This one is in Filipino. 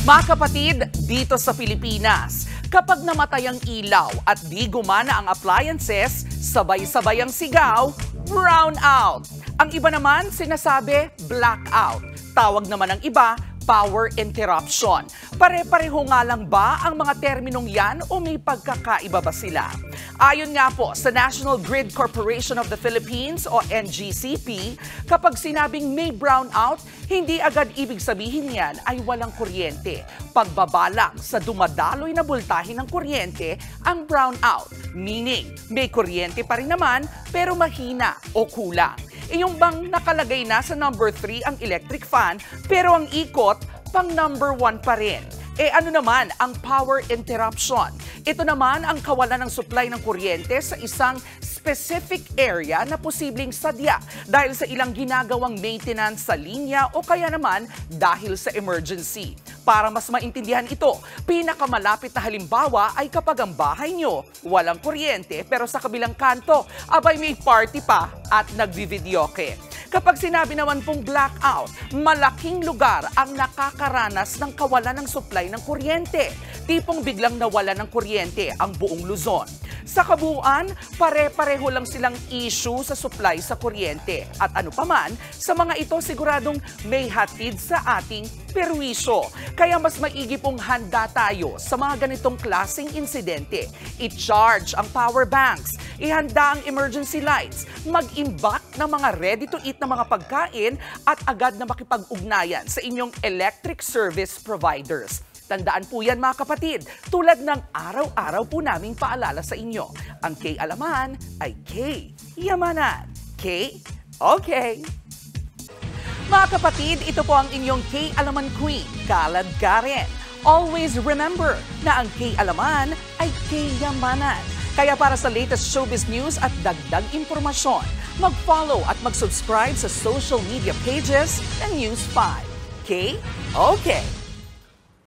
Mga kapatid, dito sa Pilipinas, kapag namatay ang ilaw at di gumana ang appliances, sabay-sabay ang sigaw, brown out. Ang iba naman sinasabi, blackout. Tawag naman ng iba, power interruption. Pare-pareho nga lang ba ang mga terminong yan o may pagkakaiba ba sila? Ayon nga po sa National Grid Corporation of the Philippines o NGCP, kapag sinabing may brownout, hindi agad ibig sabihin yan ay walang kuryente. Pagbabalang sa dumadaloy na boltahe ng kuryente ang brownout, meaning may kuryente pa rin naman pero mahina o kulang. Yung bang nakalagay na sa number 3 ang electric fan pero ang ikot pang number 1 pa rin. Ano naman ang power interruption? Ito naman ang kawalan ng supply ng kuryente sa isang specific area na posibleng sadya dahil sa ilang ginagawang maintenance sa linya o kaya naman dahil sa emergency. Para mas maintindihan ito, pinakamalapit na halimbawa ay kapag ang bahay nyo walang kuryente pero sa kabilang kanto, abay may party pa at nagbivideoke. Kapag sinabi naman pong blackout, malaking lugar ang nakakaranas ng kawalan ng supply ng kuryente. Tipong biglang nawala ng kuryente ang buong Luzon. Sa kabuuan, pare-pareho lang silang issue sa supply sa kuryente. At ano paman, sa mga ito siguradong may hatid sa ating perwisyo. Kaya mas maigi pong handa tayo sa mga ganitong klaseng insidente. I-charge ang power banks, ihanda ang emergency lights, mag-imbak ng mga ready-to-eat na mga pagkain at agad na makipag-ugnayan sa inyong electric service providers. Tandaan po yan mga kapatid, tulad ng araw-araw po naming paalala sa inyo. Ang K-Alaman ay K-Yamanan. K? Okay. Mga kapatid, ito po ang inyong K-Alaman Queen, Kalad Karen. Always remember na ang K-Alaman ay K-Yamanan. Kaya para sa latest showbiz news at dagdag impormasyon, mag-follow at mag-subscribe sa social media pages ng News 5. K? Okay.